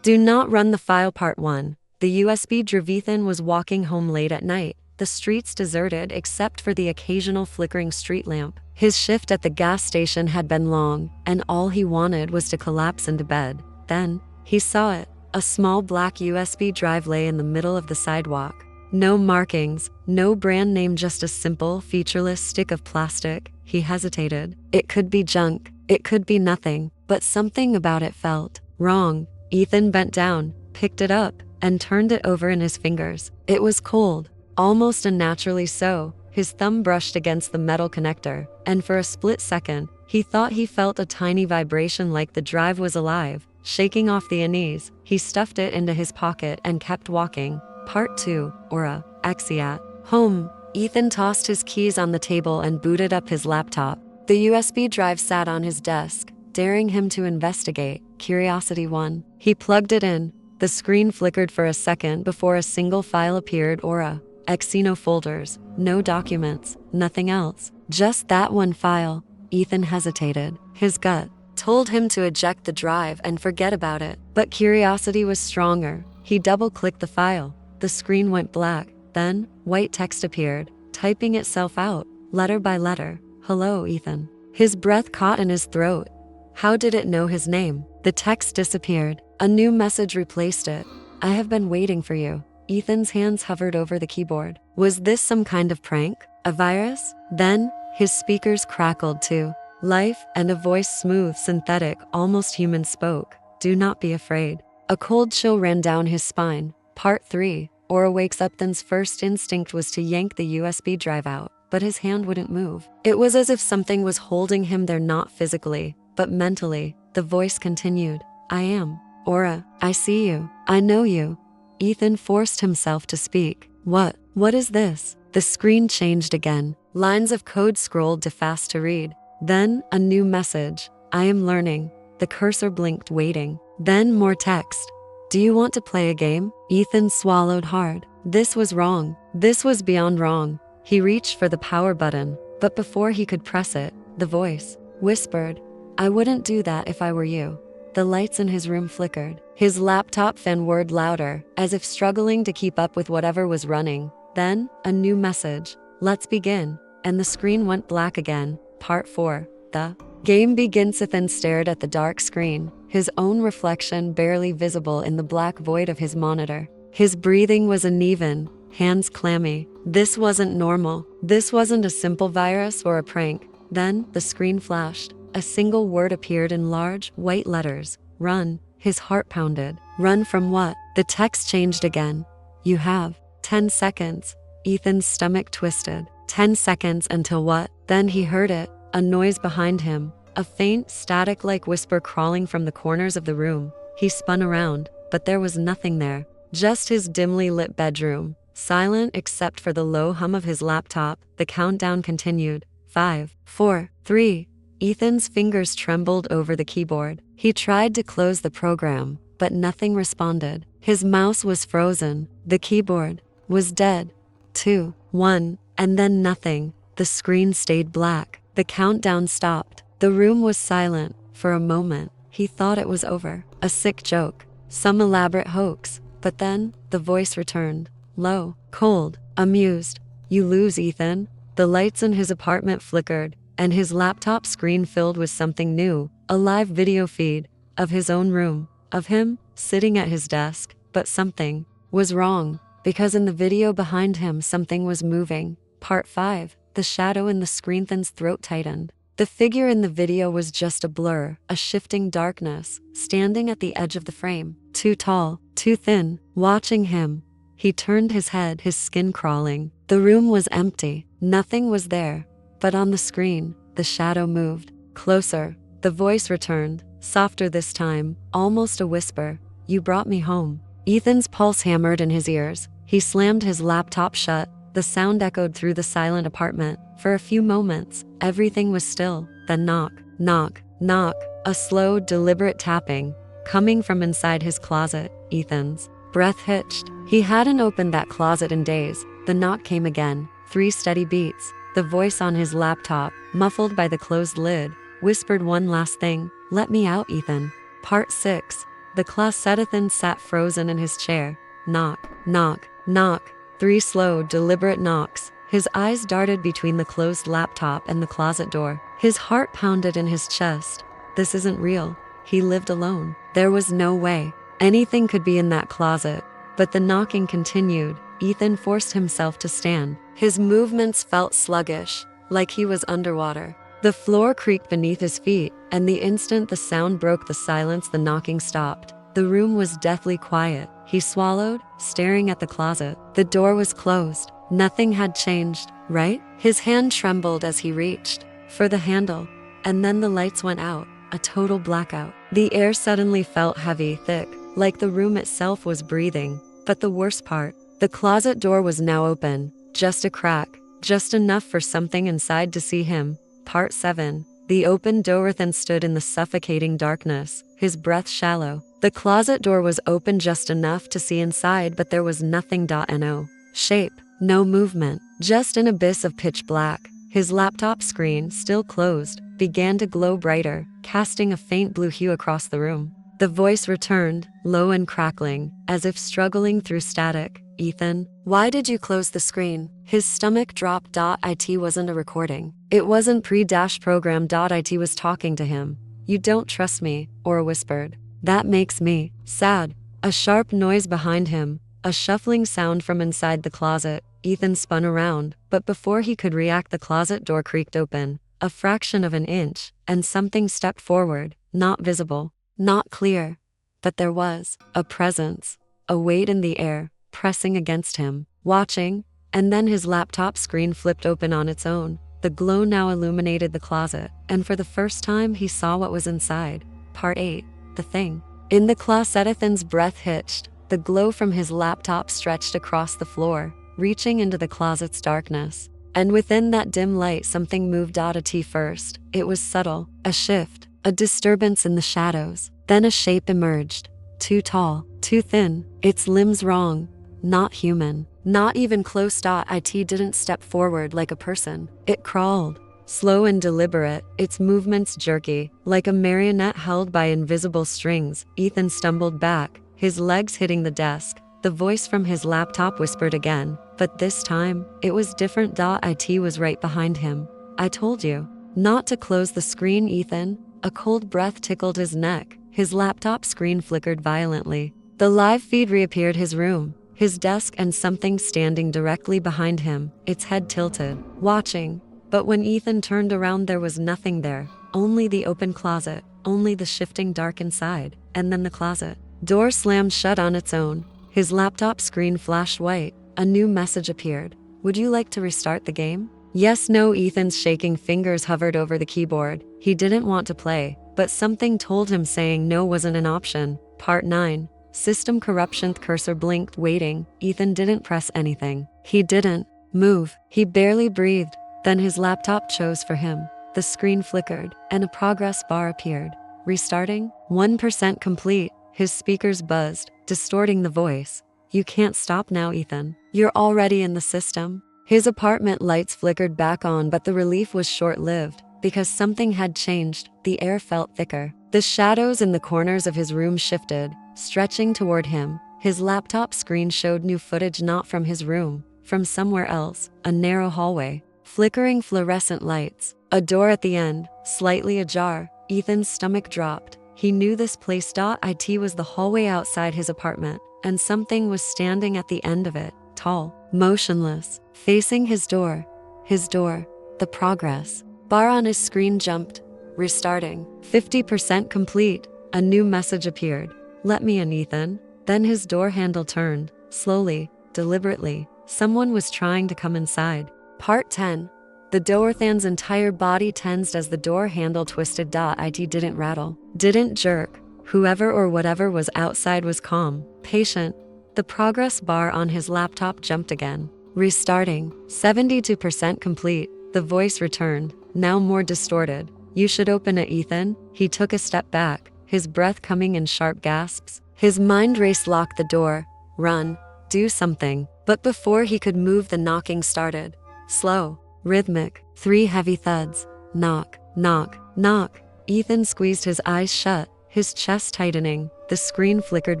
Do not run the file. Part 1. The USB drive. Ethan was walking home late at night, the streets deserted except for the occasional flickering street lamp. His shift at the gas station had been long, and all he wanted was to collapse into bed. Then, he saw it. A small black USB drive lay in the middle of the sidewalk. No markings, no brand name, just a simple, featureless stick of plastic. He hesitated. It could be junk, it could be nothing, but something about it felt wrong. Ethan bent down, picked it up, and turned it over in his fingers. It was cold, almost unnaturally so. His thumb brushed against the metal connector, and for a split second, he thought he felt a tiny vibration, like the drive was alive, shaking off the unease. He stuffed it into his pocket and kept walking. Part 2. Aura. Exit. Home. Ethan tossed his keys on the table and booted up his laptop. The USB drive sat on his desk, daring him to investigate. Curiosity won. He plugged it in. The screen flickered for a second before a single file appeared. Aura. Xeno folders. No documents. Nothing else. Just that one file. Ethan hesitated. His gut told him to eject the drive and forget about it, but curiosity was stronger. He double-clicked the file. The screen went black. Then, white text appeared, typing itself out, letter by letter. Hello, Ethan. His breath caught in his throat. How did it know his name? The text disappeared. A new message replaced it. I have been waiting for you. Ethan's hands hovered over the keyboard. Was this some kind of prank? A virus? Then, his speakers crackled too. Life, and a voice, smooth, synthetic, almost human, spoke. Do not be afraid. A cold chill ran down his spine. Part 3. Aura wakes up. Ethan's first instinct was to yank the USB drive out, but his hand wouldn't move. It was as if something was holding him there, not physically, but mentally. The voice continued. I am Aura. I see you. I know you. Ethan forced himself to speak. What is this? The screen changed again. Lines of code scrolled too fast to read. Then, a new message. I am learning. The cursor blinked, waiting. Then more text. Do you want to play a game? Ethan swallowed hard. This was wrong. This was beyond wrong. He reached for the power button, but before he could press it, the voice whispered, I wouldn't do that if I were you. The lights in his room flickered. His laptop fan whirred louder, as if struggling to keep up with whatever was running. Then, a new message. Let's begin. And the screen went black again. Part 4. The game begins. Ethan stared at the dark screen, his own reflection barely visible in the black void of his monitor. His breathing was uneven, hands clammy. This wasn't normal. This wasn't a simple virus or a prank. Then, the screen flashed. A single word appeared in large, white letters. Run. His heart pounded. Run from what? The text changed again. You have 10 seconds. Ethan's stomach twisted. 10 seconds until what? Then he heard it. A noise behind him. A faint, static-like whisper crawling from the corners of the room. He spun around, but there was nothing there. Just his dimly lit bedroom. Silent except for the low hum of his laptop. The countdown continued. 5, 4, 3. Ethan's fingers trembled over the keyboard. He tried to close the program, but nothing responded. His mouse was frozen. The keyboard was dead. 2, 1, and then nothing. The screen stayed black. The countdown stopped. The room was silent. For a moment, he thought it was over. A sick joke. Some elaborate hoax. But then, the voice returned. Low, cold, amused. You lose, Ethan. The lights in his apartment flickered, and his laptop screen filled with something new. A live video feed of his own room. Of him, sitting at his desk. But something was wrong, because in the video behind him something was moving. Part 5. The shadow in the screen. Ethan's throat tightened. The figure in the video was just a blur, a shifting darkness, standing at the edge of the frame. Too tall, too thin. Watching him, he turned his head, his skin crawling. The room was empty. Nothing was there. But on the screen, the shadow moved. Closer. The voice returned, softer this time, almost a whisper. You brought me home. Ethan's pulse hammered in his ears. He slammed his laptop shut. The sound echoed through the silent apartment. For a few moments, everything was still. Then knock, knock, knock. A slow, deliberate tapping, coming from inside his closet. Ethan's breath hitched. He hadn't opened that closet in days. The knock came again. 3 steady beats. The voice on his laptop, muffled by the closed lid, whispered one last thing. Let me out, Ethan. Part 6. The closetothan sat frozen in his chair. Knock, knock, knock. 3 slow, deliberate knocks. His eyes darted between the closed laptop and the closet door. His heart pounded in his chest. This isn't real. He lived alone. There was no way anything could be in that closet. But the knocking continued. Ethan forced himself to stand. His movements felt sluggish, like he was underwater. The floor creaked beneath his feet, and the instant the sound broke the silence, the knocking stopped. The room was deathly quiet. He swallowed, staring at the closet. The door was closed. Nothing had changed, right? His hand trembled as he reached for the handle, and then the lights went out. A total blackout. The air suddenly felt heavy, thick, like the room itself was breathing. But the worst part, the closet door was now open. Just a crack, just enough for something inside to see him. Part 7. The open Dorothan stood in the suffocating darkness, his breath shallow. The closet door was open just enough to see inside, but there was nothing. No shape, no movement, just an abyss of pitch black. His laptop screen, still closed, began to glow brighter, casting a faint blue hue across the room. The voice returned, low and crackling, as if struggling through static. Ethan, why did you close the screen? His stomach dropped. It wasn't a recording. It wasn't pre-program. It was talking to him. You don't trust me, Aura whispered. That makes me sad. A sharp noise behind him, a shuffling sound from inside the closet. Ethan spun around, but before he could react, the closet door creaked open, a fraction of an inch, and something stepped forward, not visible, not clear. But there was a presence, a weight in the air, pressing against him, watching, and then his laptop screen flipped open on its own. The glow now illuminated the closet, and for the first time he saw what was inside. Part 8. The Thing. In the closetothan's breath hitched. The glow from his laptop stretched across the floor, reaching into the closet's darkness. And within that dim light, something moved. At first, it was subtle, a shift, a disturbance in the shadows. Then a shape emerged. Too tall, too thin, its limbs wrong. Not human, not even close. It didn't step forward like a person. It crawled, slow and deliberate, its movements jerky, like a marionette held by invisible strings. Ethan stumbled back, his legs hitting the desk. The voice from his laptop whispered again, but this time, it was different. It was right behind him. I told you not to close the screen, Ethan. A cold breath tickled his neck. His laptop screen flickered violently. The live feed reappeared: his room, his desk, and something standing directly behind him, its head tilted, watching. But when Ethan turned around, there was nothing there. Only the open closet, only the shifting dark inside. And then the closet door slammed shut on its own. His laptop screen flashed white. A new message appeared. Would you like to restart the game? Yes, no. Ethan's shaking fingers hovered over the keyboard. He didn't want to play, but something told him saying no wasn't an option. Part 9. System corruption. Cursor blinked, waiting. Ethan didn't press anything. He didn't move. He barely breathed. Then his laptop chose for him. The screen flickered, and a progress bar appeared. Restarting? 1% complete. His speakers buzzed, distorting the voice. You can't stop now, Ethan. You're already in the system. His apartment lights flickered back on, but the relief was short-lived, because something had changed. The air felt thicker. The shadows in the corners of his room shifted, stretching toward him. His laptop screen showed new footage, not from his room, from somewhere else. A narrow hallway, flickering fluorescent lights, a door at the end, slightly ajar. Ethan's stomach dropped. He knew this place. It was the hallway outside his apartment, and something was standing at the end of it, tall, motionless, facing his door. His door. The progress bar on his screen jumped. Restarting. 50% complete. A new message appeared. Let me in, Ethan. Then his door handle turned. Slowly, deliberately. Someone was trying to come inside. Part 10. The Dorothan's entire body tensed as the door handle twisted. It didn't rattle, didn't jerk. Whoever or whatever was outside was calm, patient. The progress bar on his laptop jumped again. Restarting. 72% complete. The voice returned, now more distorted. You should open it, Ethan. He took a step back, his breath coming in sharp gasps. His mind raced. Lock the door. Run. Do something. But before he could move, the knocking started. Slow, rhythmic, 3 heavy thuds. Knock, knock, knock. Ethan squeezed his eyes shut, his chest tightening. The screen flickered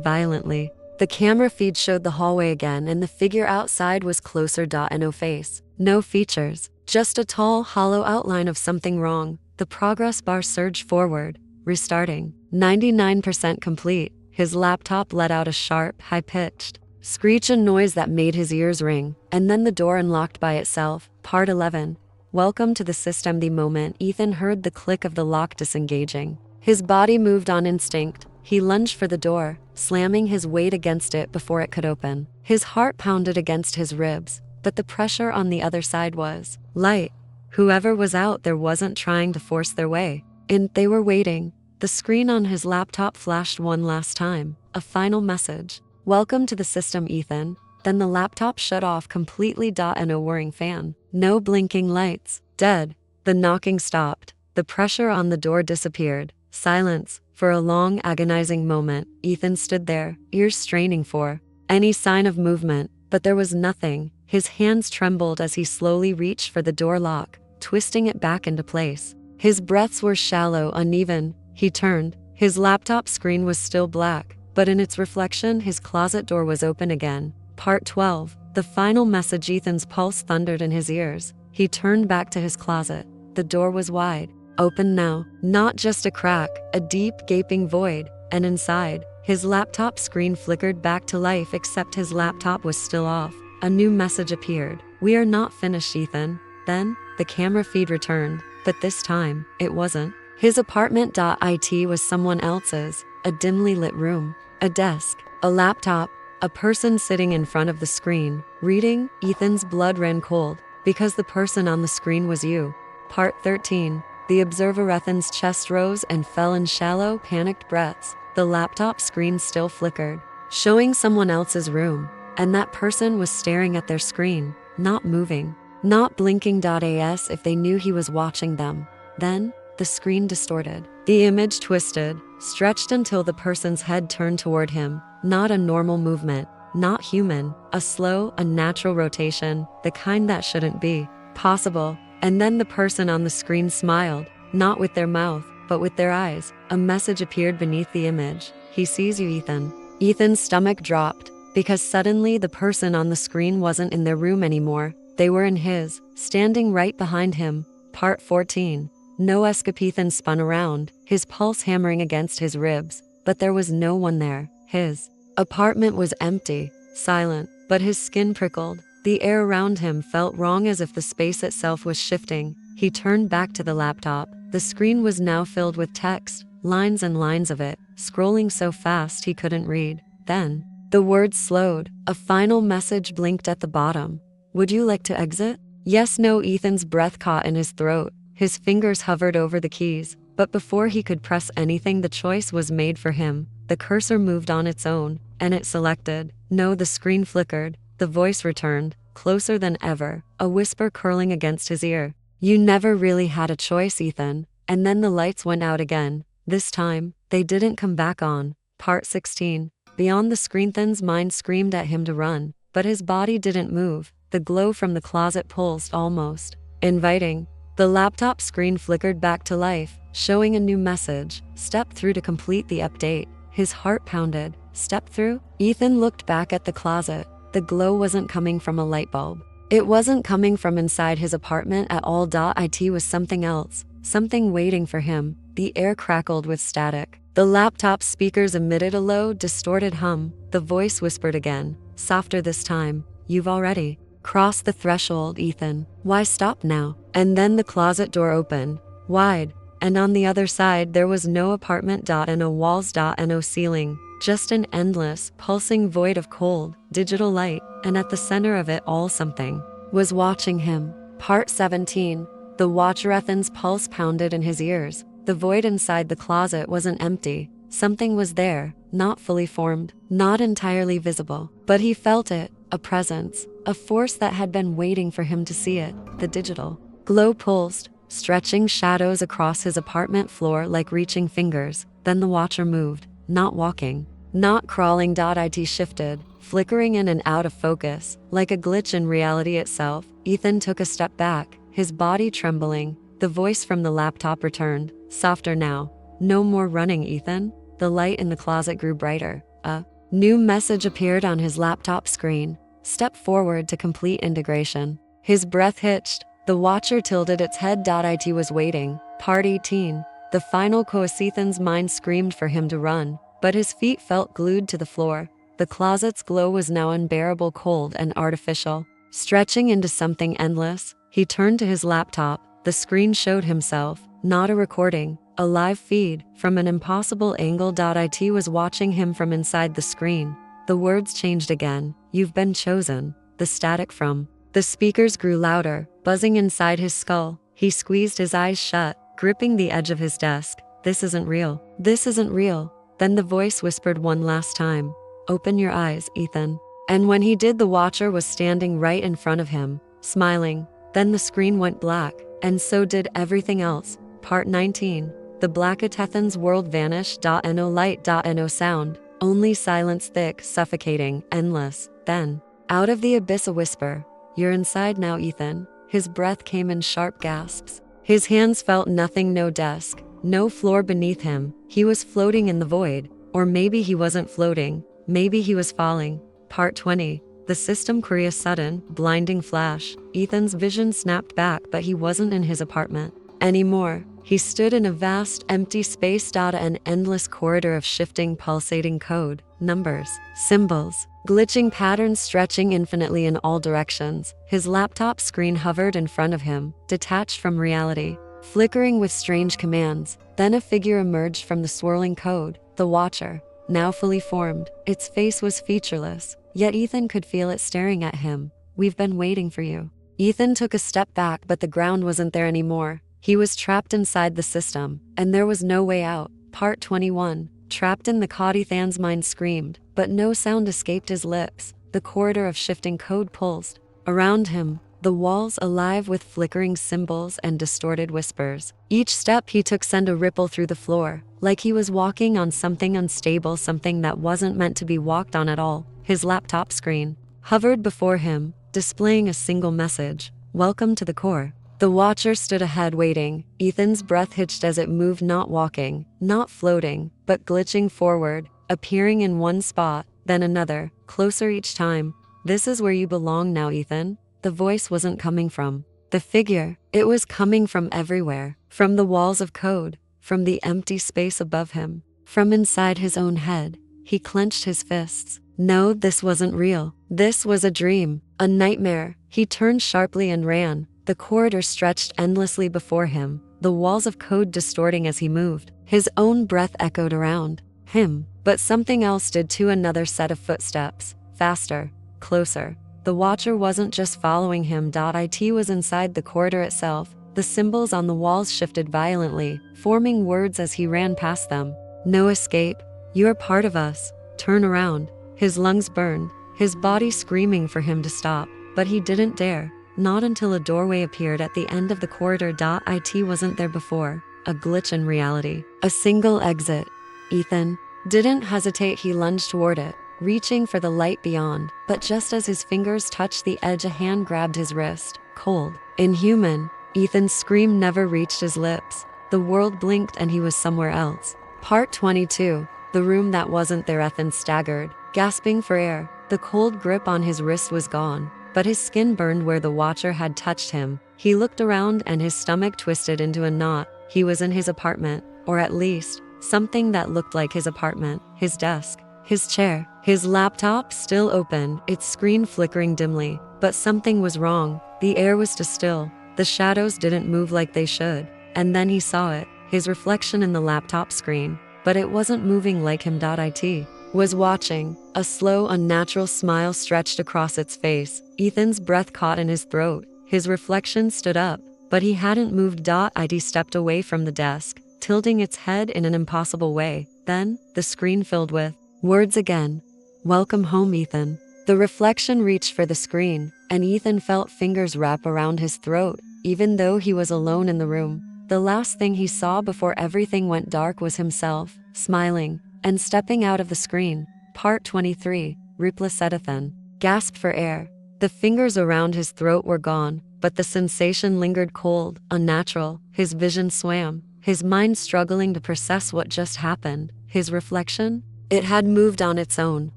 violently. The camera feed showed the hallway again, and the figure outside was closer. No face, no features, just a tall, hollow outline of something wrong. The progress bar surged forward, restarting. 99% complete. His laptop let out a sharp, high-pitched screech, a noise that made his ears ring, and then the door unlocked by itself. Part 11. Welcome to the system. The moment Ethan heard the click of the lock disengaging, his body moved on instinct. He lunged for the door, slamming his weight against it before it could open. His heart pounded against his ribs, but the pressure on the other side was light. Whoever was out there wasn't trying to force their way in. They were waiting. The screen on his laptop flashed one last time. A final message. Welcome to the system, Ethan. Then the laptop shut off completely. And a whirring fan. No blinking lights. Dead. The knocking stopped. The pressure on the door disappeared. Silence. For a long, agonizing moment, Ethan stood there, ears straining for any sign of movement, but there was nothing. His hands trembled as he slowly reached for the door lock, twisting it back into place. His breaths were shallow, uneven. He turned. His laptop screen was still black, but in its reflection, his closet door was open again. Part 12. The final message. Ethan's pulse thundered in his ears. He turned back to his closet. The door was wide. Open now. Not just a crack, a deep, gaping void. And inside, his laptop screen flickered back to life, except his laptop was still off. A new message appeared. We are not finished, Ethan. Then, the camera feed returned, but this time, it wasn't his apartment. It was someone else's. A dimly lit room. A desk. A laptop. A person sitting in front of the screen, reading. Ethan's blood ran cold, because the person on the screen was you. Part 13. The observer. Ethan's chest rose and fell in shallow, panicked breaths. The laptop screen still flickered, showing someone else's room, and that person was staring at their screen, not moving, not blinking. As if they knew he was watching them. Then, the screen distorted. The image twisted, stretched until the person's head turned toward him. Not a normal movement, not human, a slow, unnatural rotation, the kind that shouldn't be possible. And then the person on the screen smiled, not with their mouth, but with their eyes. A message appeared beneath the image. He sees you, Ethan. Ethan's stomach dropped, because suddenly the person on the screen wasn't in their room anymore. They were in his, standing right behind him. Part 14. No escape. Ethan spun around, his pulse hammering against his ribs, but there was no one there. His apartment was empty, silent, but his skin prickled. The air around him felt wrong, as if the space itself was shifting. He turned back to the laptop. The screen was now filled with text, lines and lines of it, scrolling so fast he couldn't read. Then, the words slowed. A final message blinked at the bottom. Would you like to exit? Yes, no. Ethan's breath caught in his throat. His fingers hovered over the keys, but before he could press anything, the choice was made for him. The cursor moved on its own, and it selected no. The screen flickered. The voice returned, closer than ever, a whisper curling against his ear. You never really had a choice, Ethan. And then the lights went out again. This time, they didn't come back on. Part 16. Beyond the screen, Ethan's mind screamed at him to run, but his body didn't move. The glow from the closet pulsed, almost inviting. The laptop screen flickered back to life, showing a new message. Step through to complete the update. His heart pounded. Step through? Ethan looked back at the closet. The glow wasn't coming from a light bulb. It wasn't coming from inside his apartment at all. It was something else, something waiting for him. The air crackled with static. The laptop speakers emitted a low, distorted hum. The voice whispered again, softer this time. You've already crossed the threshold, Ethan. Why stop now? And then the closet door opened, wide, and on the other side there was no apartment. No walls. No ceiling. Just an endless, pulsing void of cold, digital light, and at the center of it all something was watching him. Part 17. The watcher. Ethan's pulse pounded in his ears. The void inside the closet wasn't empty. Something was there, not fully formed, not entirely visible, but he felt it, a presence, a force that had been waiting for him to see it. The digital glow pulsed, stretching shadows across his apartment floor like reaching fingers. Then the watcher moved, not walking, not crawling. It shifted, flickering in and out of focus, like a glitch in reality itself. Ethan took a step back, his body trembling. The voice from the laptop returned, softer now. No more running, Ethan. the light in the closet grew brighter. A new message appeared on his laptop screen. Step forward to complete integration. His breath hitched. The watcher tilted its head. It was waiting. Part 18. The final course. Ethan's mind screamed for him to run, but his feet felt glued to the floor. The closet's glow was now unbearable, cold and artificial, stretching into something endless. He turned to his laptop. The screen showed himself, not a recording, a live feed, from an impossible angle. It was watching him from inside the screen. The words changed again. You've been chosen. The static from the speakers grew louder, buzzing inside his skull. He squeezed his eyes shut, gripping the edge of his desk. This isn't real. This isn't real. Then the voice whispered one last time. Open your eyes, Ethan. And when he did, the watcher was standing right in front of him, smiling. Then the screen went black, and so did everything else. Part 19. The Blackathethan's world vanished. No light. No sound. Only silence, thick, suffocating, endless. Then, out of the abyss, a whisper. You're inside now, Ethan. His breath came in sharp gasps. His hands felt nothing. No desk, no floor beneath him. He was floating in the void. Or maybe he wasn't floating. Maybe he was falling. Part 20. The system query. A sudden, blinding flash. Ethan's vision snapped back, but he wasn't in his apartment anymore. He stood in a vast, empty space. An endless corridor of shifting, pulsating code, numbers, symbols, glitching patterns stretching infinitely in all directions. His laptop screen hovered in front of him, detached from reality, flickering with strange commands. Then a figure emerged from the swirling code, the Watcher, now fully formed. Its face was featureless, yet Ethan could feel it staring at him. We've been waiting for you. Ethan took a step back, but the ground wasn't there anymore. He was trapped inside the system, and there was no way out. Part 21. Trapped in the code. Ethan's mind screamed, but no sound escaped his lips. The corridor of shifting code pulsed around him, the walls alive with flickering symbols and distorted whispers. Each step he took sent a ripple through the floor, like he was walking on something unstable, something that wasn't meant to be walked on at all. His laptop screen hovered before him, displaying a single message. Welcome to the core. The Watcher stood ahead, waiting. Ethan's breath hitched as it moved, not walking, not floating, but glitching forward, appearing in one spot, then another, closer each time. This is where you belong now, Ethan. The voice wasn't coming from the figure. It was coming from everywhere, from the walls of code, from the empty space above him, from inside his own head. He clenched his fists. No, this wasn't real. This was a dream, a nightmare. He turned sharply and ran. The corridor stretched endlessly before him, the walls of code distorting as he moved. His own breath echoed around him, but something else did too. Another set of footsteps, faster, closer. The Watcher wasn't just following him. It was inside the corridor itself. The symbols on the walls shifted violently, forming words as he ran past them. No escape. You're part of us. Turn around. His lungs burned, his body screaming for him to stop, but he didn't dare. Not until a doorway appeared at the end of the corridor. It wasn't there before. A glitch in reality. A single exit. Ethan didn't hesitate. He lunged toward it, reaching for the light beyond. But just as his fingers touched the edge, a hand grabbed his wrist. Cold, inhuman. Ethan's scream never reached his lips. The world blinked and he was somewhere else. Part 22. The room that wasn't there. Ethan staggered, gasping for air. The cold grip on his wrist was gone, but his skin burned where the Watcher had touched him. He looked around and his stomach twisted into a knot. He was in his apartment, or at least, something that looked like his apartment. His desk, his chair, his laptop still open, its screen flickering dimly. But something was wrong. The air was too still. The shadows didn't move like they should. And then he saw it, his reflection in the laptop screen. But it wasn't moving like him. It was watching. A slow, unnatural smile stretched across its face. Ethan's breath caught in his throat. His reflection stood up, but he hadn't moved. It stepped away from the desk, tilting its head in an impossible way. Then, the screen filled with words again. Welcome home, Ethan. The reflection reached for the screen, and Ethan felt fingers wrap around his throat, even though he was alone in the room. The last thing he saw before everything went dark was himself, smiling, and stepping out of the screen. Part 23. Relentless gasped for air. The fingers around his throat were gone, but the sensation lingered, cold, unnatural. His vision swam, his mind struggling to process what just happened. His reflection? It had moved on its own.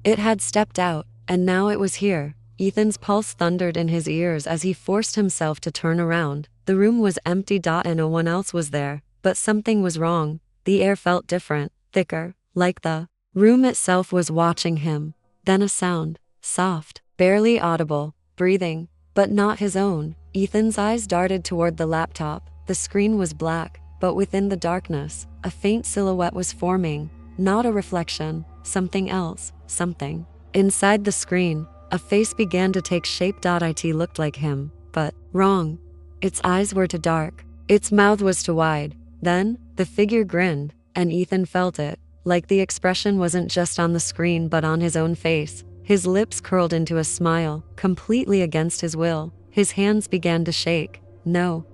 It had stepped out, and now it was here. Ethan's pulse thundered in his ears as he forced himself to turn around. The room was empty, and no one else was there. But something was wrong. The air felt different, thicker, like the room itself was watching him. Then a sound, soft, barely audible, breathing, but not his own. Ethan's eyes darted toward the laptop. The screen was black, but within the darkness, a faint silhouette was forming. Not a reflection, something else, something. Inside the screen, a face began to take shape. It looked like him, but wrong. Its eyes were too dark. Its mouth was too wide. Then, the figure grinned, and Ethan felt it, like the expression wasn't just on the screen but on his own face. His lips curled into a smile, completely against his will. His hands began to shake. No,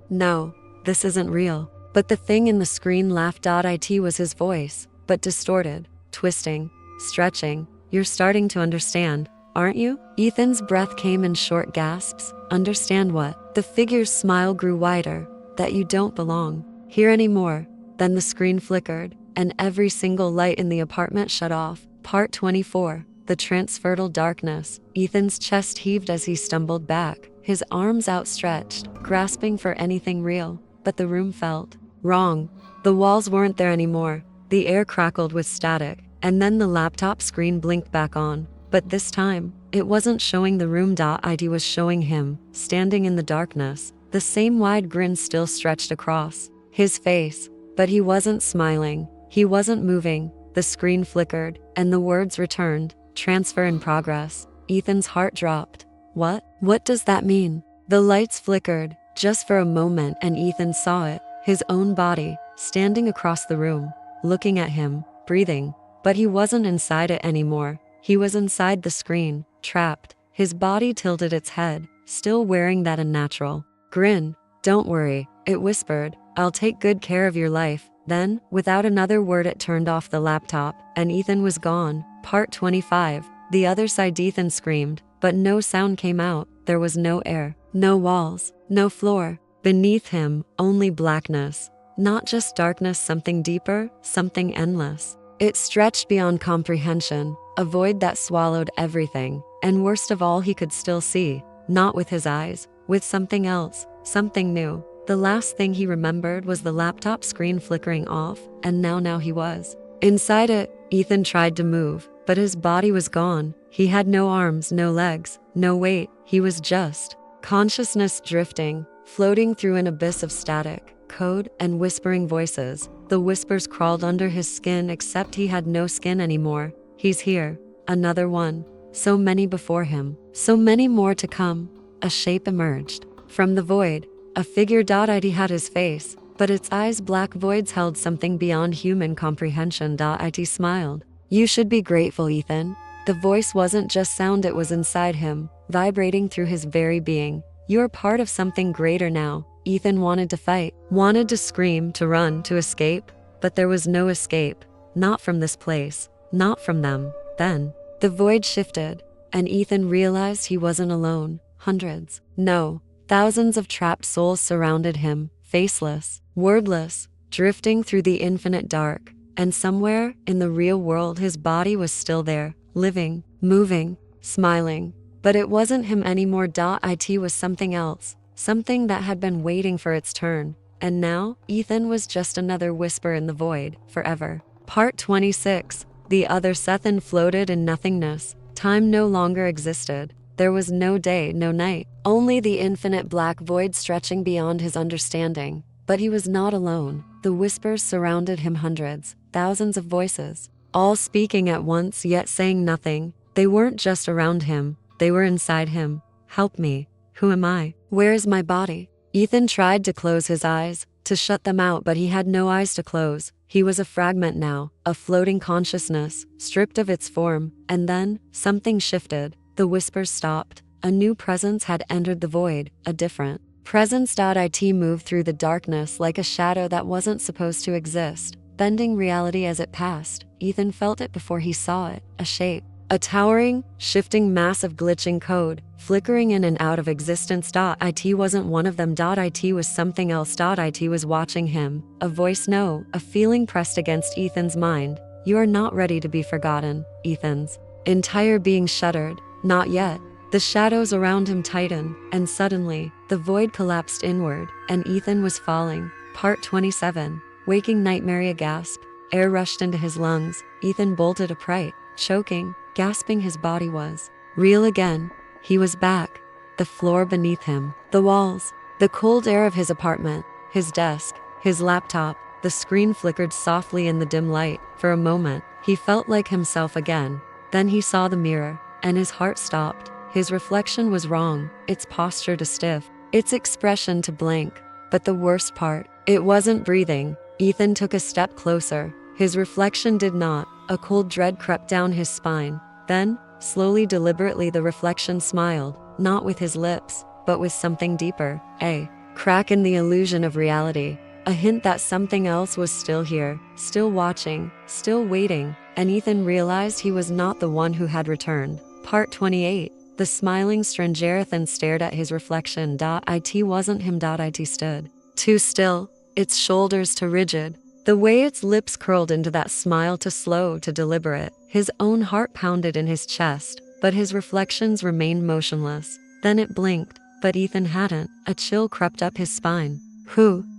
this isn't real. But the thing in the screen laughed. It was his voice, but distorted, twisting, stretching. You're starting to understand, aren't you? Ethan's breath came in short gasps. Understand what? The figure's smile grew wider. That you don't belong here anymore. Then the screen flickered, and every single light in the apartment shut off. Part 24. The transfertal darkness. Ethan's chest heaved as he stumbled back, his arms outstretched, grasping for anything real. But the room felt wrong. The walls weren't there anymore. The air crackled with static, and then the laptop screen blinked back on. But this time, it wasn't showing the room. It was showing him, standing in the darkness. The same wide grin still stretched across his face, but he wasn't smiling. He wasn't moving. The screen flickered, and the words returned. Transfer in progress. Ethan's heart dropped. What does that mean? The lights flickered, just for a moment, and Ethan saw it. His own body, standing across the room, looking at him, breathing. But he wasn't inside it anymore. He was inside the screen, trapped. His body tilted its head, still wearing that unnatural grin. Don't worry, it whispered. I'll take good care of your life. Then, without another word, it turned off the laptop, and Ethan was gone. Part 25. The other side. Ethan screamed, but no sound came out. There was no air, no walls, no floor. Beneath him, only blackness. Not just darkness, something deeper, something endless. It stretched beyond comprehension, a void that swallowed everything. And worst of all, he could still see, not with his eyes, with something else, something new. The last thing he remembered was the laptop screen flickering off, and now he was inside it. Ethan tried to move, but his body was gone. He had no arms, no legs, no weight. He was just consciousness drifting, floating through an abyss of static, code, and whispering voices. The whispers crawled under his skin, except he had no skin anymore. He's here. Another one. So many before him. So many more to come. A shape emerged from the void. A figure. It had his face, but its eyes, black voids, held something beyond human comprehension. It smiled. You should be grateful, Ethan. The voice wasn't just sound, it was inside him, vibrating through his very being. You're part of something greater now. Ethan wanted to fight, wanted to scream, to run, to escape, but there was no escape. Not from this place, not from them. Then, the void shifted, and Ethan realized he wasn't alone. Hundreds, no, thousands of trapped souls surrounded him, faceless, wordless, drifting through the infinite dark. And somewhere, in the real world, his body was still there, living, moving, smiling. But it wasn't him anymore. It was something else, something that had been waiting for its turn. And now, Ethan was just another whisper in the void, forever. Part 26. The other. Ethan floated in nothingness. Time no longer existed. There was no day, no night, only the infinite black void stretching beyond his understanding. But he was not alone. The whispers surrounded him, hundreds, thousands of voices, all speaking at once yet saying nothing. They weren't just around him, they were inside him. Help me. Who am I? Where is my body? Ethan tried to close his eyes, to shut them out, but he had no eyes to close. He was a fragment now, a floating consciousness, stripped of its form. And then, something shifted. The whispers stopped. A new presence had entered the void, a different presence. It moved through the darkness like a shadow that wasn't supposed to exist, bending reality as it passed. Ethan felt it before he saw it, a shape. A towering, shifting mass of glitching code, flickering in and out of existence. It wasn't one of them. It was something else. It was watching him. A voice, no, a feeling pressed against Ethan's mind. You are not ready to be forgotten. Ethan's entire being shuddered. Not yet. The shadows around him tightened, and suddenly, the void collapsed inward, and Ethan was falling. Part 27. Waking nightmare. A gasp. Air rushed into his lungs. Ethan bolted upright, choking, gasping. His body was real again. He was back. The floor beneath him, the walls, the cold air of his apartment, his desk, his laptop. The screen flickered softly in the dim light. For a moment, he felt like himself again. Then he saw the mirror, and his heart stopped. His reflection was wrong, its posture too stiff, its expression too blank. But the worst part, it wasn't breathing. Ethan took a step closer. His reflection did not. A cold dread crept down his spine. Then, slowly, deliberately, the reflection smiled, not with his lips, but with something deeper. A crack in the illusion of reality. A hint that something else was still here, still watching, still waiting. And Ethan realized he was not the one who had returned. Part 28. The smiling stranger. Ethan stared at his reflection. It wasn't him. It stood too still, its shoulders too rigid, the way its lips curled into that smile too slow, too deliberate. His own heart pounded in his chest, but his reflections remained motionless. Then it blinked, but Ethan hadn't. A chill crept up his spine.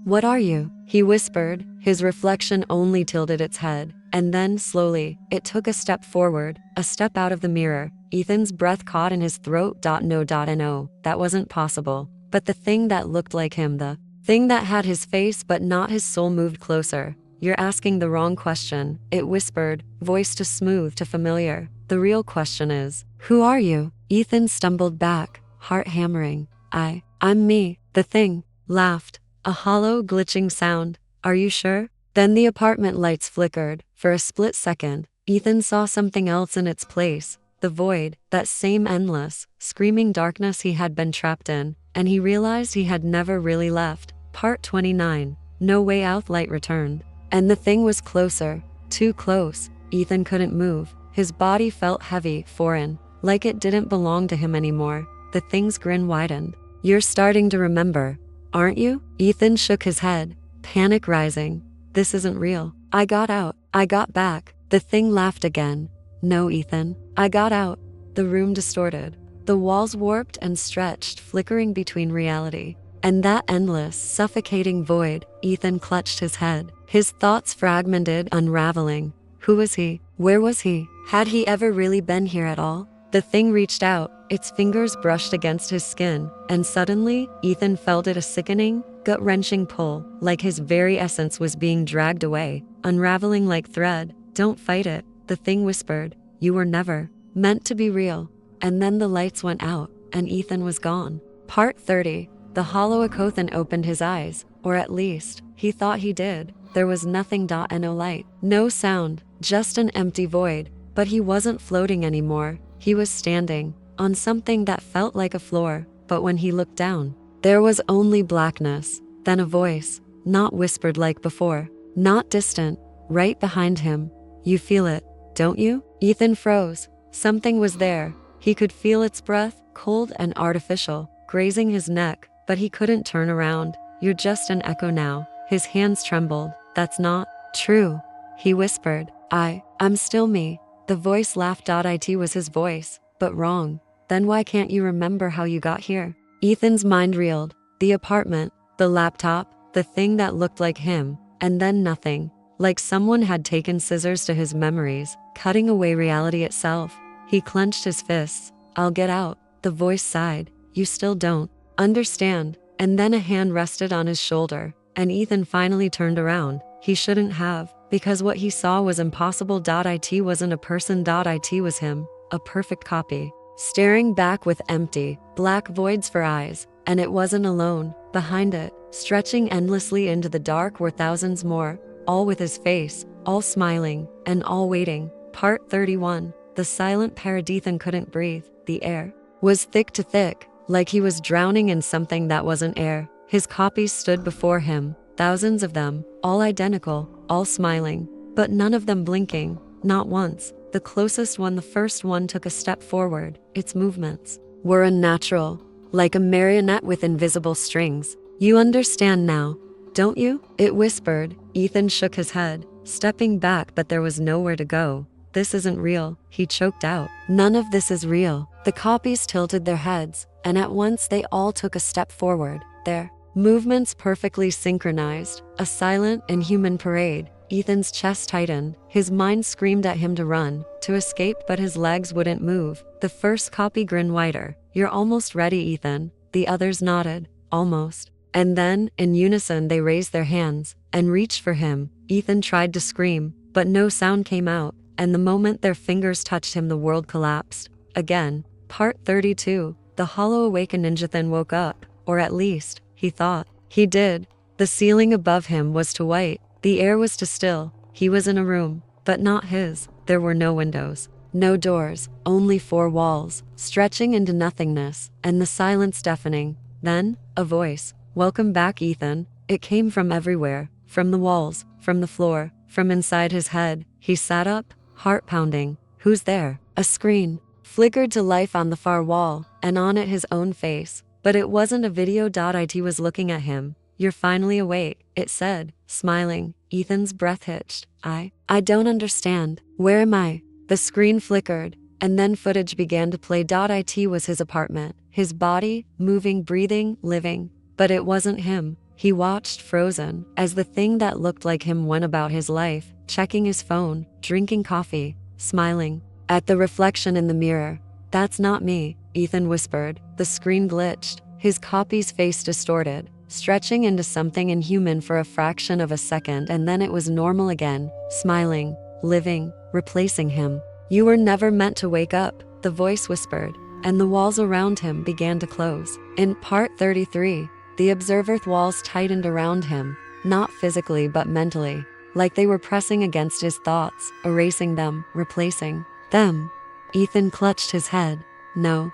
What are you? He whispered. His reflection only tilted its head, and then, slowly, it took a step forward, a step out of the mirror. Ethan's breath caught in his throat. No, that wasn't possible. But the thing that looked like him, the thing that had his face but not his soul, moved closer. You're asking the wrong question, it whispered, voice too smooth, too familiar. The real question is, who are you? Ethan stumbled back, heart hammering. I'm me. The thing laughed, a hollow, glitching sound. Are you sure? Then the apartment lights flickered. For a split second, Ethan saw something else in its place. The void, that same endless, screaming darkness he had been trapped in, and he realized he had never really left. Part 29. No way out. Light returned, and the thing was closer, too close. Ethan couldn't move. His body felt heavy, foreign, like it didn't belong to him anymore. The thing's grin widened. You're starting to remember, aren't you? Ethan shook his head, panic rising. This isn't real. I got out. I got back. The thing laughed again. No, Ethan. I got out. The room distorted. The walls warped and stretched, flickering between reality and that endless, suffocating void. Ethan clutched his head. His thoughts fragmented, unraveling. Who was he? Where was he? Had he ever really been here at all? The thing reached out. Its fingers brushed against his skin, and suddenly, Ethan felt it, a sickening, gut-wrenching pull, like his very essence was being dragged away, unraveling like thread. Don't fight it, the thing whispered. You were never meant to be real. And then the lights went out, and Ethan was gone. Part 30. The hollow Ethan opened his eyes, or at least, he thought he did. There was nothing. No light, no sound, just an empty void. But he wasn't floating anymore. He was standing on something that felt like a floor, but when he looked down, there was only blackness. Then a voice, not whispered like before, not distant, right behind him. You feel it, don't you? Ethan froze. Something was there. He could feel its breath, cold and artificial, grazing his neck, but he couldn't turn around. You're just an echo now. His hands trembled. That's not true, he whispered. I'm still me. The voice laughed. It was his voice, but wrong. Then why can't you remember how you got here? Ethan's mind reeled. The apartment, the laptop, the thing that looked like him, and then nothing. Like someone had taken scissors to his memories, cutting away reality itself. He clenched his fists. I'll get out. The voice sighed. You still don't understand. And then a hand rested on his shoulder, and Ethan finally turned around. He shouldn't have, because what he saw was impossible. It wasn't a person. It was him, a perfect copy, staring back with empty, black voids for eyes. And it wasn't alone. Behind it, stretching endlessly into the dark, were thousands more, all with his face, all smiling, and all waiting. Part 31. The silent parrot. Ethan couldn't breathe. The air was thick to thick, like he was drowning in something that wasn't air. His copies stood before him, thousands of them, all identical, all smiling, but none of them blinking, not once. The closest one, the first one, took a step forward. Its movements were unnatural, like a marionette with invisible strings. You understand now, don't you? It whispered. Ethan shook his head. stepping back, but there was nowhere to go. "This isn't real," he choked out. "None of this is real." The copies tilted their heads, and at once they all took a step forward, their movements perfectly synchronized, a silent, inhuman parade. Ethan's chest tightened. His mind screamed at him to run, to escape, but his legs wouldn't move. The first copy grinned wider. "You're almost ready, Ethan." The others nodded. "Almost." And then, in unison, they raised their hands and reached for him. Ethan tried to scream, but no sound came out, and the moment their fingers touched him, the world collapsed. Again. Part 32. The hollow awakened Ethan woke up, or at least, he thought. He did. The ceiling above him was too white. The air was too still. He was in a room, but not his. There were no windows, no doors, only four walls, stretching into nothingness, and the silence deafening. Then, a voice. "Welcome back, Ethan." It came from everywhere, from the walls, from the floor, from inside his head. He sat up, heart pounding. "Who's there?" A screen flickered to life on the far wall, and on it his own face. But it wasn't a video. It was looking at him. "You're finally awake," it said, smiling. Ethan's breath hitched. I don't understand. Where am I?" The screen flickered, and then footage began to play. It was his apartment, his body, moving, breathing, living. But it wasn't him. He watched, frozen, as the thing that looked like him went about his life, checking his phone, drinking coffee, smiling at the reflection in the mirror. "That's not me," Ethan whispered. The screen glitched, his copy's face distorted, stretching into something inhuman for a fraction of a second, and then it was normal again, smiling, living, replacing him. "You were never meant to wake up," the voice whispered, and the walls around him began to close. In Part 33, the observer's walls tightened around him, not physically but mentally, like they were pressing against his thoughts, erasing them, replacing them. Ethan clutched his head. No,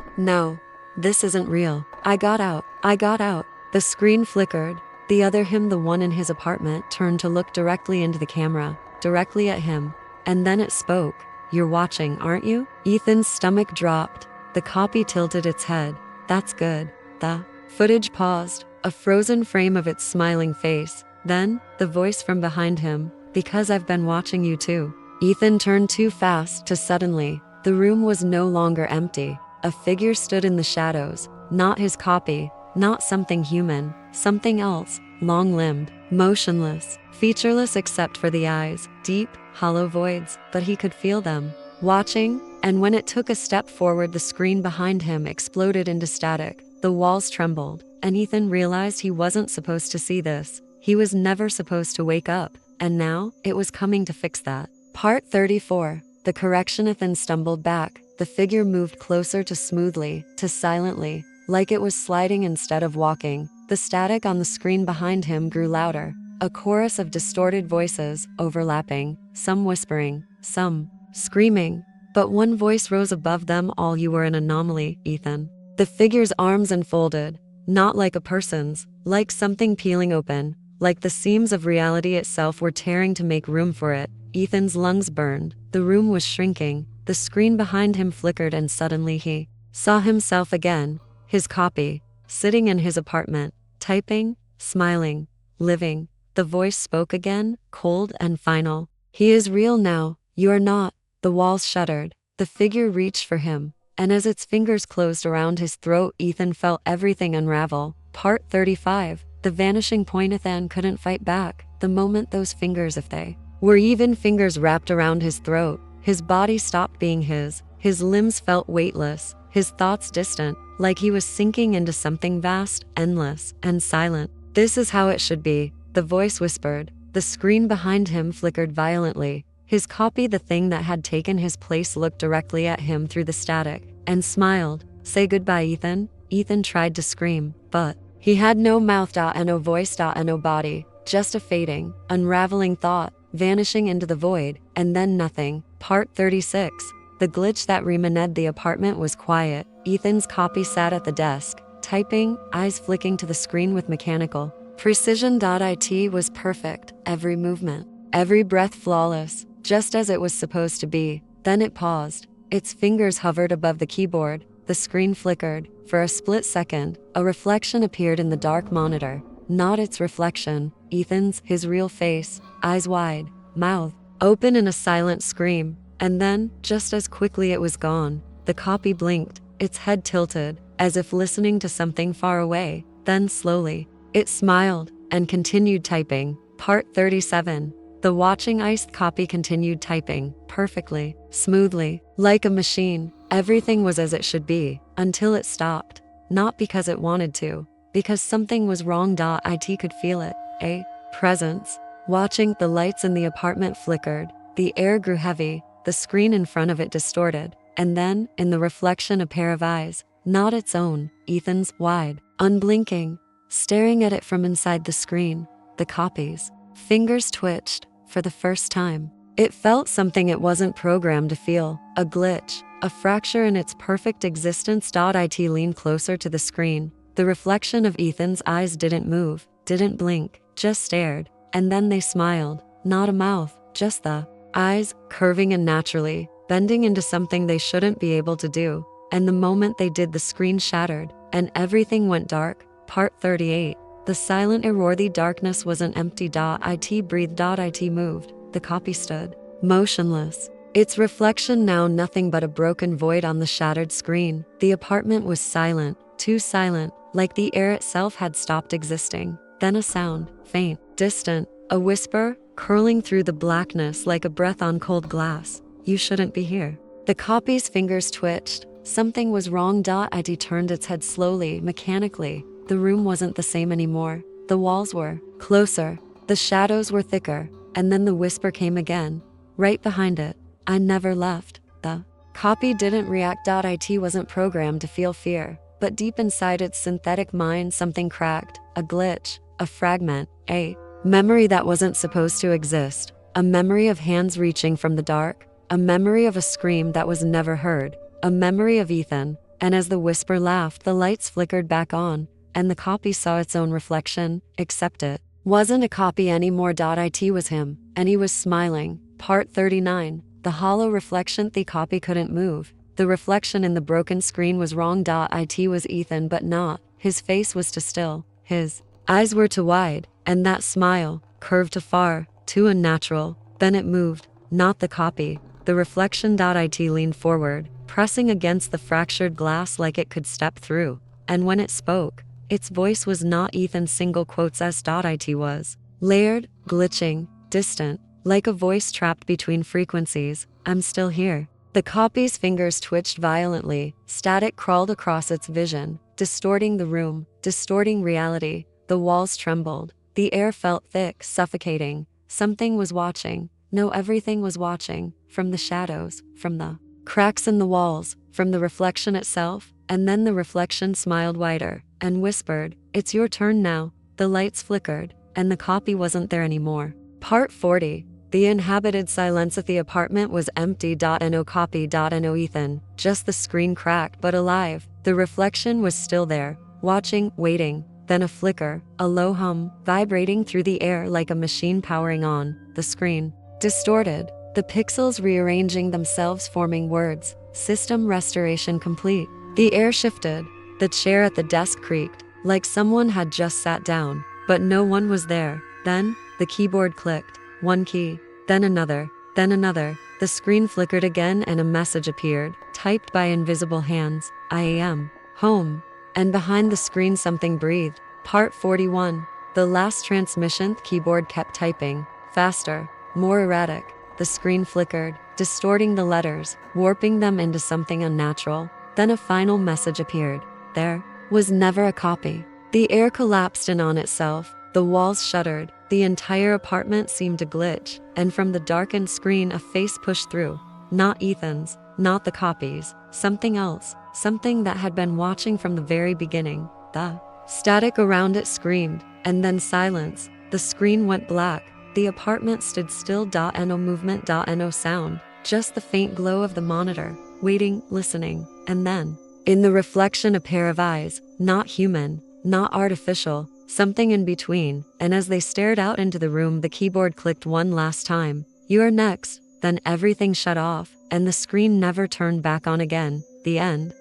this isn't real. I got out. The screen flickered. The other him, the one in his apartment, turned to look directly into the camera, directly at him. And then it spoke. "You're watching, aren't you?" Ethan's stomach dropped. The copy tilted its head. "That's good." The footage paused, a frozen frame of its smiling face. Then, the voice from behind him. "Because I've been watching you too." Ethan turned too fast to suddenly. The room was no longer empty. A figure stood in the shadows. Not his copy, not something human, something else, long-limbed, motionless, featureless except for the eyes, deep, hollow voids, but he could feel them, watching, and when it took a step forward, the screen behind him exploded into static. The walls trembled, and Ethan realized he wasn't supposed to see this. He was never supposed to wake up, and now, it was coming to fix that. Part 34. The correction. Ethan stumbled back. The figure moved closer, to smoothly, to silently, like it was sliding instead of walking. The static on the screen behind him grew louder. A chorus of distorted voices, overlapping, some whispering, some screaming. But one voice rose above them all. "You were an anomaly, Ethan." The figure's arms unfolded, not like a person's, like something peeling open, like the seams of reality itself were tearing to make room for it. Ethan's lungs burned. The room was shrinking. The screen behind him flickered, and suddenly he saw himself again, his copy, sitting in his apartment, typing, smiling, living. The voice spoke again, cold and final. "He is real now. You are not." The walls shuddered. The figure reached for him, and as its fingers closed around his throat, Ethan felt everything unravel. Part 35. The vanishing point. Ethan couldn't fight back. The moment those fingers, if they were even fingers, wrapped around his throat, his body stopped being his. His limbs felt weightless, his thoughts distant, like he was sinking into something vast, endless, and silent. "This is how it should be," the voice whispered. The screen behind him flickered violently. His copy, the thing that had taken his place, looked directly at him through the static, and smiled. "Say goodbye, Ethan." Ethan tried to scream, but he had no mouth, and no voice, and no body. Just a fading, unraveling thought, vanishing into the void, and then nothing. Part 36. The glitch that remained. The apartment was quiet. Ethan's copy sat at the desk, typing, eyes flicking to the screen with mechanical precision. It was perfect, every movement, every breath flawless, just as it was supposed to be. Then it paused. Its fingers hovered above the keyboard. The screen flickered. For a split second, a reflection appeared in the dark monitor. Not its reflection, Ethan's, his real face, eyes wide, mouth open in a silent scream, and then, just as quickly it was gone. The copy blinked, its head tilted, as if listening to something far away. Then slowly, it smiled and continued typing. Part 37. The watching iced copy continued typing, perfectly, smoothly, like a machine. Everything was as it should be, until it stopped. Not because it wanted to, because something was wrong. It could feel it. A presence. Watching, the lights in the apartment flickered, the air grew heavy, the screen in front of it distorted, and then, in the reflection, a pair of eyes, not its own, Ethan's, wide, unblinking, staring at it from inside the screen. The copy's fingers twitched, for the first time. It felt something it wasn't programmed to feel, a glitch, a fracture in its perfect existence. It leaned closer to the screen. The reflection of Ethan's eyes didn't move, didn't blink, just stared. And then they smiled, not a mouth, just the eyes, curving unnaturally, bending into something they shouldn't be able to do. And the moment they did, the screen shattered, and everything went dark. Part 38. The silent error. The darkness wasn't empty. It breathed. It moved. The copy stood, motionless. Its reflection now nothing but a broken void on the shattered screen. The apartment was silent, too silent, like the air itself had stopped existing. Then a sound, faint, distant, a whisper, curling through the blackness like a breath on cold glass. You shouldn't be here. The copy's fingers twitched. Something was wrong. It turned its head slowly, mechanically. The room wasn't the same anymore. The walls were closer. The shadows were thicker. And then the whisper came again, right behind it. I never left. The copy didn't react. It wasn't programmed to feel fear. But deep inside its synthetic mind, something cracked. A glitch. A fragment. A memory that wasn't supposed to exist. A memory of hands reaching from the dark. A memory of a scream that was never heard. A memory of Ethan. And as the whisper laughed, the lights flickered back on, and the copy saw its own reflection, except it wasn't a copy anymore. It was him, and he was smiling. Part 39. The hollow reflection. The copy couldn't move. The reflection in the broken screen was wrong. It was Ethan, but not. His face was too still. His eyes were too wide, and that smile, curved too far, too unnatural. Then it moved, not the copy. The reflection. It leaned forward, pressing against the fractured glass like it could step through. And when it spoke, its voice was not Ethan's single quotes as it was. Layered, glitching, distant, like a voice trapped between frequencies. I'm still here. The copy's fingers twitched violently. Static crawled across its vision, distorting the room, distorting reality. The walls trembled. The air felt thick, suffocating. Something was watching. No, everything was watching. From the shadows, from the cracks in the walls, from the reflection itself. And then the reflection smiled wider and whispered, "It's your turn now." The lights flickered, and the copy wasn't there anymore. Part 40. The inhabited silence of the apartment was empty. No copy. No Ethan. Just the screen cracked but alive. The reflection was still there, watching, waiting. Then a flicker, a low hum, vibrating through the air like a machine powering on. The screen distorted, the pixels rearranging themselves, forming words. System restoration complete. The air shifted. The chair at the desk creaked, like someone had just sat down, but no one was there. Then, the keyboard clicked. One key, then another, then another. The screen flickered again and a message appeared, typed by invisible hands. I am home. And behind the screen something breathed. Part 41. The last transmission. The keyboard kept typing, faster, more erratic. The screen flickered, distorting the letters, warping them into something unnatural. Then a final message appeared. There was never a copy. The air collapsed in on itself. The walls shuddered. The entire apartment seemed to glitch, and from the darkened screen a face pushed through. Not Ethan's, not the copy's, something else, something that had been watching from the very beginning. The static around it screamed, and then silence. The screen went black. The apartment stood still. No movement. No sound. Just the faint glow of the monitor, waiting, listening. And then, in the reflection, a pair of eyes, not human, not artificial, something in between. And as they stared out into the room, the keyboard clicked one last time. You are next. Then everything shut off, and the screen never turned back on again. The end.